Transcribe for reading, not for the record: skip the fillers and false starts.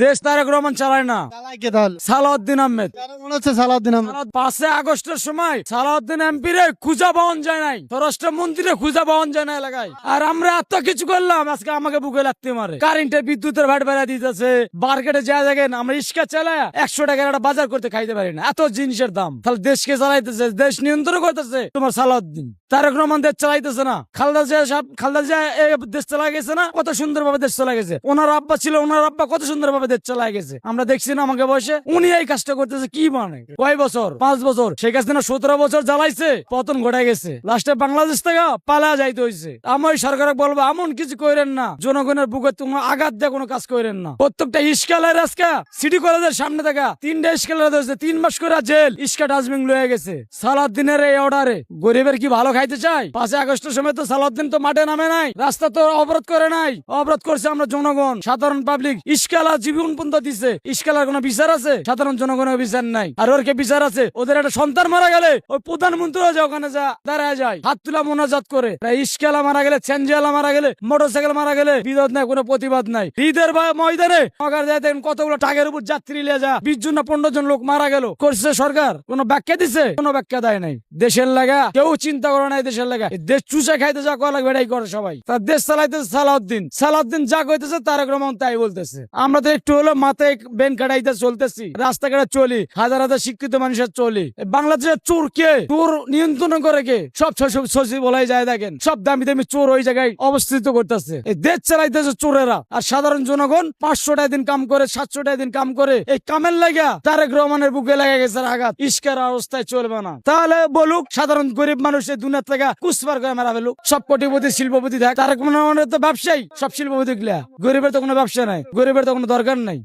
দেশ তারেক রহমান চালায় না, চালায় কে তাহলে? সালাউদ্দিন আহমেদ। কেন মনে হচ্ছে সালাউদ্দিন আহমেদ? 5 আগস্টের সময় সালাউদ্দিন এমপি রে খুঁজা পাওয়া যায় নাই, স্বরাষ্ট্রমন্ত্রী খুঁজা পাওয়া যায় না এলাকায়। আর আমরা এত কিছু করলাম, আজকে আমাকে বুকে লাগতে মারে। কারেন্টের বিদ্যুতের ভাট বেড়া দিতেছে, মার্কেটে যা দেখেন আমরা ইস্কা চালায় 100 টাকার একটা বাজার করতে খাইতে পারি না, এত জিনিসের দাম। তাহলে দেশকে চালাইতেছে, দেশ নিয়ন্ত্রণ করতেছে তোমার সালাউদ্দিন। তারেক রহমান দেশ চালাইতেছে না, খালেদা জিয়া দেশ চালা গেছে না, কত সুন্দর ভাবে দেশ চালা গেছে। ওনার আব্বা ছিল, ওনার আব্বা কত সুন্দর ভাবে দেশ চালা গেছে, আমরা দেখছি না আমাকে বয়সে। উনি এই কাজটা করতেছে কি মানে কয় বছর, 5 বছর। শেখ হাসিনা 17 বছর জ্বালাইছে, পতন ঘটে গেছে, লাস্টে বাংলাদেশ থেকে পালা যাইতে হয়েছে। আমি সরকার বলবো এমন কিছু করেন না, জনগণের বুকে তোমার আঘাত দিয়ে কোনো কাজ করেন না। প্রত্যেকটা ইস্কালের আজকে সিটি কলেজের সামনে থেকে 3টা ইস্কালের ধরেছে, 3 মাস করে জেল, ইস্কা ডাস্টবিন লয়ে গেছে। সালাউদ্দিনের এই অর্ডারে গরিবের কি ভালো খাইতে চাই? 5 আগস্টের সময় তো সালাউদ্দিন তো মাঠে নামে নাই, রাস্তা তো অবরোধ করে নাই, অবরোধ করছে আমরা জনগণ, সাধারণ পাবলিক। ইস্কালা জীবন পর্যন্ত দিছে, ইস্কালার কোনো বিচার আছে? সাধারণ জনগণের বিচার নাই। আর ওর কে বিচার আছে? ওদের একটা সন্তান মারা গেলে ওই প্রধানমন্ত্রীরা যে ওখানে যা দাঁড়ায় যায়, হাত তুলা মোনাজাত করে। ইস্কালা মারা গেলে, চেঞ্জিয়ালা মারা গেলে, মোটরসাইকেল মারা গেলে বিরোধ নাই, কোনো প্রতিবাদ নাই। ঈদের ময়দানে কতগুলো টাকের উপর যাত্রী লিয়ে যা 20 জন না 15 জন লোক মারা গেল, করছে সরকার? কোনো ব্যাখ্যা দিছে? কোনো ব্যাখ্যা দেয় নাই। দেশের লাগা কেউ চিন্তা করে নাই, দেশের লাগা দেশ চুষে খাইতে যা করা লাগবে এটাই করে সবাই। তার দেশ চালাইতেছে সালাউদ্দিন, সালাউদ্দিন যা কইতেছে তারেক রহমান তাই বলতেছে। আমরা তো একটু হলো মাথায় বেন কাটাইতে চলতেছি, রাস্তাঘাটে চলি, হাজার হাজার শিক্ষিত মানুষের চলি। বাংলাদেশের চোর কে? চোর নিয়ন্ত্রণ করে কে? সব সচিব বলাই যায়, দেখেন সব দামি দামি চোর ওই জায়গায় অবস্থিত করতেছে। দেশ চালাইতেছে চোরেরা, আর সাধারণ জনগণ 500 টাকা দিন কাম করে, 700 টাকা দিন কাম করে। এই কামের লাগা তারেক রহমানের বুকে লেগে গেছে আঘাত। ইস্কার অবস্থায় চলবে না। তাহলে বলুক সাধারণ গরিব মানুষের দুনিয়া থেকে কুসবার করে মারা ফেলুক। সব কোটিপতি শিল্পপতি থাক, তারেক রহমানের তো ব্যবসায়ী, সব শিল্পপতি গুলা। গরিবের তো কোনো ব্যবসা নাই, গরিবের তো কোনো দরকার নাই।